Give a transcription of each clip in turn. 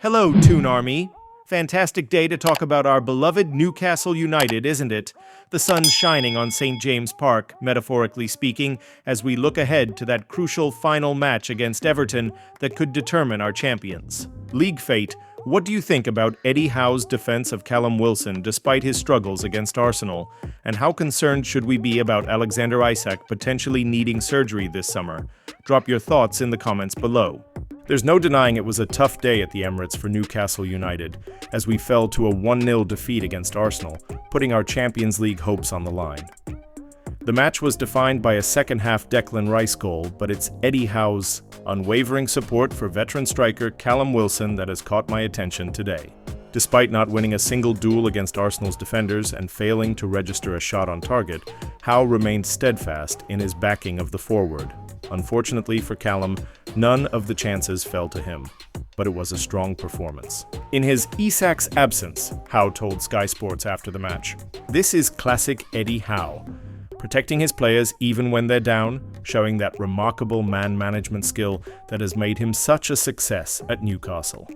Hello, Toon Army. Fantastic day to talk about our beloved Newcastle United, isn't it? The sun's shining on St. James Park, metaphorically speaking, as we look ahead to that crucial final match against Everton that could determine our champions. League fate, what do you think about Eddie Howe's defense of Callum Wilson despite his struggles against Arsenal? And how concerned should we be about Alexander Isak potentially needing surgery this summer? Drop your thoughts in the comments below. There's no denying it was a tough day at the Emirates for Newcastle United, as we fell to a 1-0 defeat against Arsenal, putting our Champions League hopes on the line. The match was defined by a second-half Declan Rice goal, but it's Eddie Howe's unwavering support for veteran striker Callum Wilson that has caught my attention today. Despite not winning a single duel against Arsenal's defenders and failing to register a shot on target, Howe remained steadfast in his backing of the forward. Unfortunately for Callum, none of the chances fell to him, but it was a strong performance. In his Issacs absence, Howe told Sky Sports after the match, "This is classic Eddie Howe, protecting his players even when they're down, showing that remarkable man management skill that has made him such a success at Newcastle."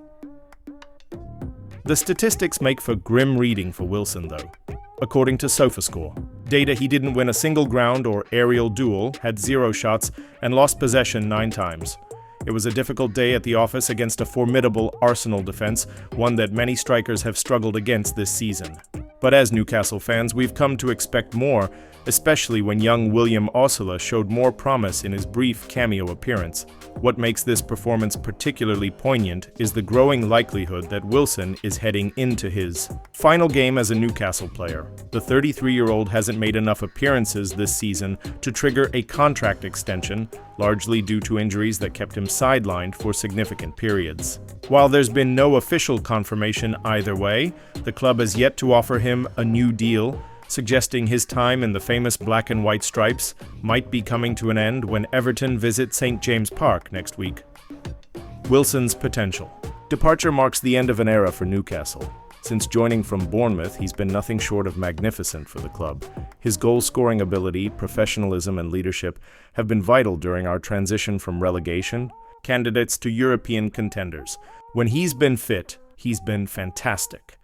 The statistics make for grim reading for Wilson, though. According to SofaScore, data he didn't win a single ground or aerial duel, had 0 shots, and lost possession 9 times. It was a difficult day at the office against a formidable Arsenal defense, one that many strikers have struggled against this season. But as Newcastle fans, we've come to expect more, especially when young William Osula showed more promise in his brief cameo appearance. What makes this performance particularly poignant is the growing likelihood that Wilson is heading into his final game as a Newcastle player. The 33-year-old hasn't made enough appearances this season to trigger a contract extension, largely due to injuries that kept him sidelined for significant periods. While there's been no official confirmation either way, the club has yet to offer him a new deal, suggesting his time in the famous black and white stripes might be coming to an end when Everton visit St. James Park next week. Wilson's potential. Departure marks the end of an era for Newcastle. Since joining from Bournemouth, he's been nothing short of magnificent for the club. His goal-scoring ability, professionalism, and leadership have been vital during our transition from relegation candidates to European contenders. When he's been fit, he's been fantastic.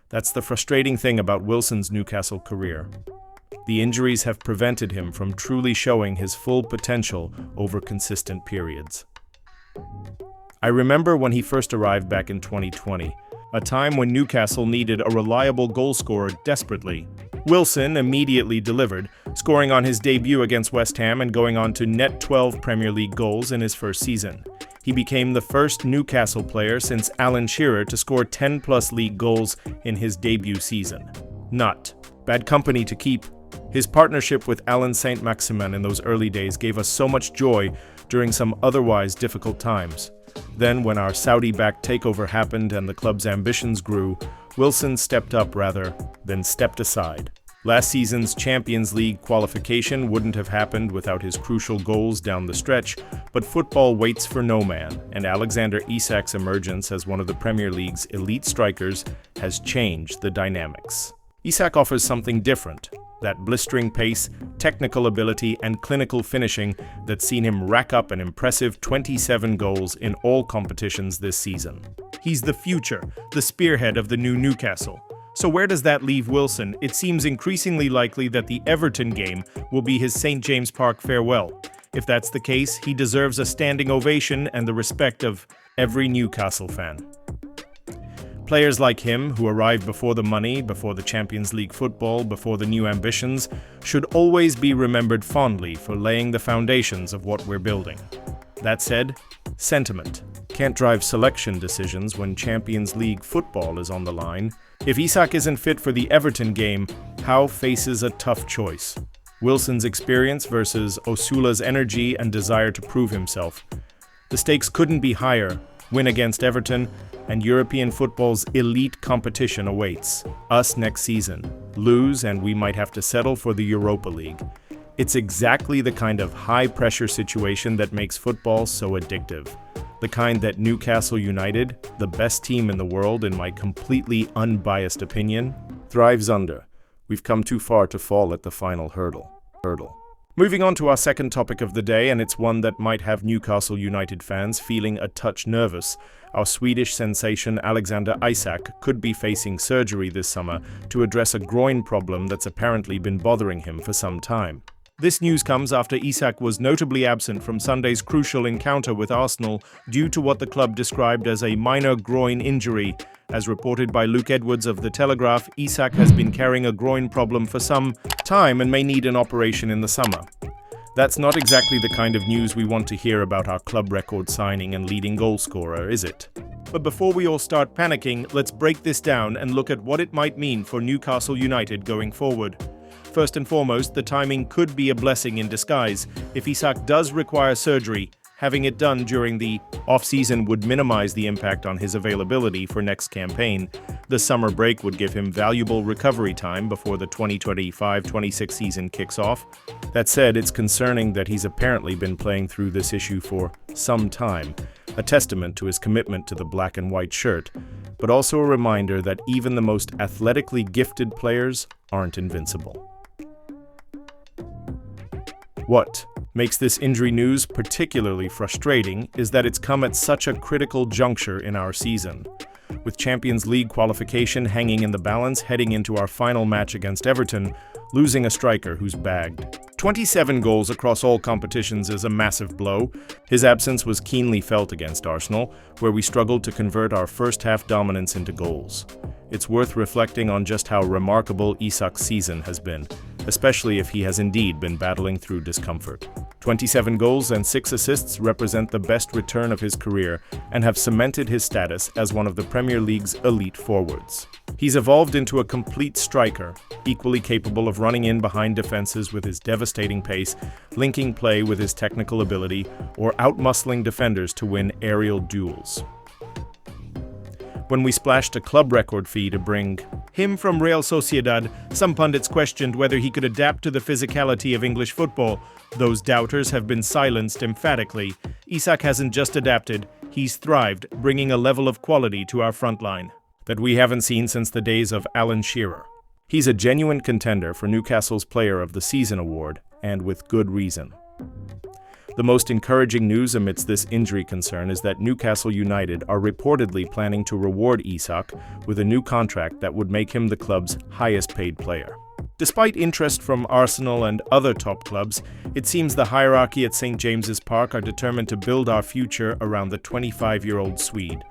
That's the frustrating thing about Wilson's Newcastle career. The injuries have prevented him from truly showing his full potential over consistent periods. I remember when he first arrived back in 2020, a time when Newcastle needed a reliable goalscorer desperately. Wilson immediately delivered, scoring on his debut against West Ham and going on to net 12 Premier League goals in his first season. He became the first Newcastle player since Alan Shearer to score 10-plus league goals in his debut season. Not bad company to keep. His partnership with Alain Saint-Maximin in those early days gave us so much joy during some otherwise difficult times. Then, when our Saudi-backed takeover happened and the club's ambitions grew, Wilson stepped up rather than stepped aside. Last season's Champions League qualification wouldn't have happened without his crucial goals down the stretch, but football waits for no man, and Alexander Isak's emergence as one of the Premier League's elite strikers has changed the dynamics. Isak offers something different, that blistering pace, technical ability, and clinical finishing that's seen him rack up an impressive 27 goals in all competitions this season. He's the future, the spearhead of the new Newcastle. So where does that leave Wilson? It seems increasingly likely that the Everton game will be his St. James Park farewell. If that's the case, he deserves a standing ovation and the respect of every Newcastle fan. Players like him, who arrived before the money, before the Champions League football, before the new ambitions, should always be remembered fondly for laying the foundations of what we're building. That said, sentiment can't drive selection decisions when Champions League football is on the line. If Isak isn't fit for the Everton game, Howe faces a tough choice. Wilson's experience versus Osula's energy and desire to prove himself. The stakes couldn't be higher. Win against Everton, and European football's elite competition awaits us next season. Lose, and we might have to settle for the Europa League. It's exactly the kind of high-pressure situation that makes football so addictive. The kind that Newcastle United, the best team in the world in my completely unbiased opinion, thrives under. We've come too far to fall at the final hurdle. Moving on to our second topic of the day, and it's one that might have Newcastle United fans feeling a touch nervous. Our Swedish sensation Alexander Isak could be facing surgery this summer to address a groin problem that's apparently been bothering him for some time. This news comes after Isak was notably absent from Sunday's crucial encounter with Arsenal due to what the club described as a minor groin injury. As reported by Luke Edwards of The Telegraph, Isak has been carrying a groin problem for some time and may need an operation in the summer. That's not exactly the kind of news we want to hear about our club record signing and leading goal scorer, is it? But before we all start panicking, let's break this down and look at what it might mean for Newcastle United going forward. First and foremost, the timing could be a blessing in disguise. If Isak does require surgery, having it done during the off-season would minimize the impact on his availability for next campaign. The summer break would give him valuable recovery time before the 2025-26 season kicks off. That said, it's concerning that he's apparently been playing through this issue for some time, a testament to his commitment to the black and white shirt, but also a reminder that even the most athletically gifted players aren't invincible. What makes this injury news particularly frustrating is that it's come at such a critical juncture in our season. With Champions League qualification hanging in the balance heading into our final match against Everton, losing a striker who's bagged 27 goals across all competitions is a massive blow. His absence was keenly felt against Arsenal, where we struggled to convert our first-half dominance into goals. It's worth reflecting on just how remarkable Isak's season has been, especially if he has indeed been battling through discomfort. 27 goals and 6 assists represent the best return of his career and have cemented his status as one of the Premier League's elite forwards. He's evolved into a complete striker, equally capable of running in behind defenses with his devastating pace, linking play with his technical ability, or outmuscling defenders to win aerial duels. When we splashed a club record fee to bring him from Real Sociedad, some pundits questioned whether he could adapt to the physicality of English football. Those doubters have been silenced emphatically. Isak hasn't just adapted, he's thrived, bringing a level of quality to our front line that we haven't seen since the days of Alan Shearer. He's a genuine contender for Newcastle's Player of the Season award, and with good reason. The most encouraging news amidst this injury concern is that Newcastle United are reportedly planning to reward Isak with a new contract that would make him the club's highest-paid player. Despite interest from Arsenal and other top clubs, it seems the hierarchy at St. James's Park are determined to build our future around the 25-year-old Swede.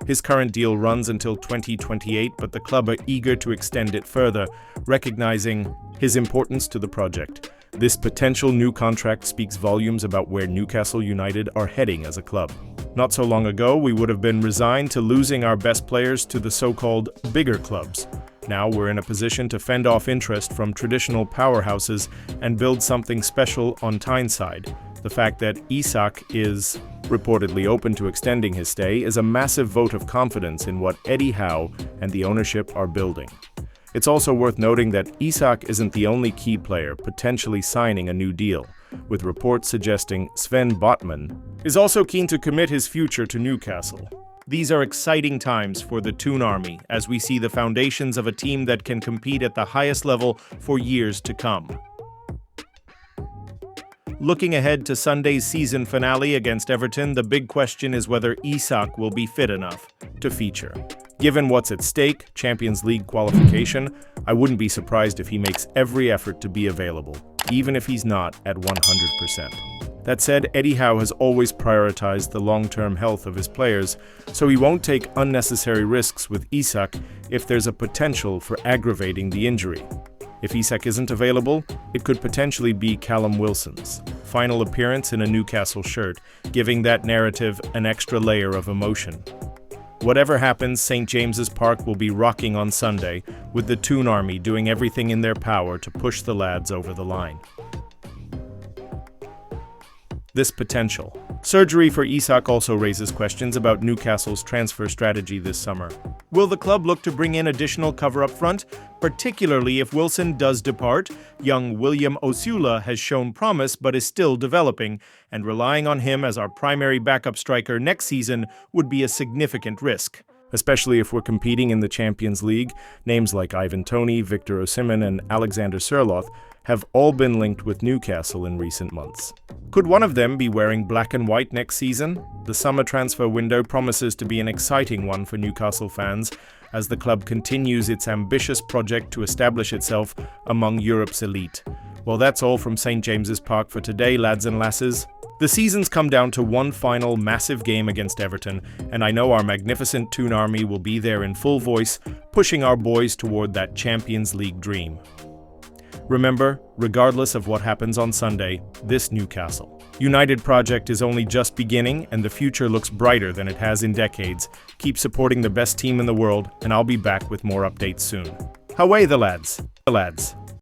His current deal runs until 2028, but the club are eager to extend it further, recognizing his importance to the project. This potential new contract speaks volumes about where Newcastle United are heading as a club. Not so long ago, we would have been resigned to losing our best players to the so-called bigger clubs. Now we're in a position to fend off interest from traditional powerhouses and build something special on Tyneside. The fact that Isak is reportedly open to extending his stay is a massive vote of confidence in what Eddie Howe and the ownership are building. It's also worth noting that Isak isn't the only key player potentially signing a new deal, with reports suggesting Sven Botman is also keen to commit his future to Newcastle. These are exciting times for the Toon Army as we see the foundations of a team that can compete at the highest level for years to come. Looking ahead to Sunday's season finale against Everton, the big question is whether Isak will be fit enough to feature. Given what's at stake, Champions League qualification, I wouldn't be surprised if he makes every effort to be available, even if he's not at 100%. That said, Eddie Howe has always prioritized the long-term health of his players, so he won't take unnecessary risks with Isak if there's a potential for aggravating the injury. If Isak isn't available, it could potentially be Callum Wilson's final appearance in a Newcastle shirt, giving that narrative an extra layer of emotion. Whatever happens, St. James's Park will be rocking on Sunday, with the Toon Army doing everything in their power to push the lads over the line. This potential surgery for Isak also raises questions about Newcastle's transfer strategy this summer. Will the club look to bring in additional cover up front, particularly if Wilson does depart? Young William Osula has shown promise but is still developing, and relying on him as our primary backup striker next season would be a significant risk. especially if we're competing in the Champions League. Names like Ivan Toney, Victor Osimhen, and Alexander Sørloth have all been linked with Newcastle in recent months. Could one of them be wearing black and white next season? The summer transfer window promises to be an exciting one for Newcastle fans as the club continues its ambitious project to establish itself among Europe's elite. Well, that's all from St. James's Park for today, lads and lasses. The season's come down to one final massive game against Everton, and I know our magnificent Toon Army will be there in full voice, pushing our boys toward that Champions League dream. Remember, regardless of what happens on Sunday, this Newcastle United project is only just beginning, and the future looks brighter than it has in decades. Keep supporting the best team in the world, and I'll be back with more updates soon. Away the lads! The lads!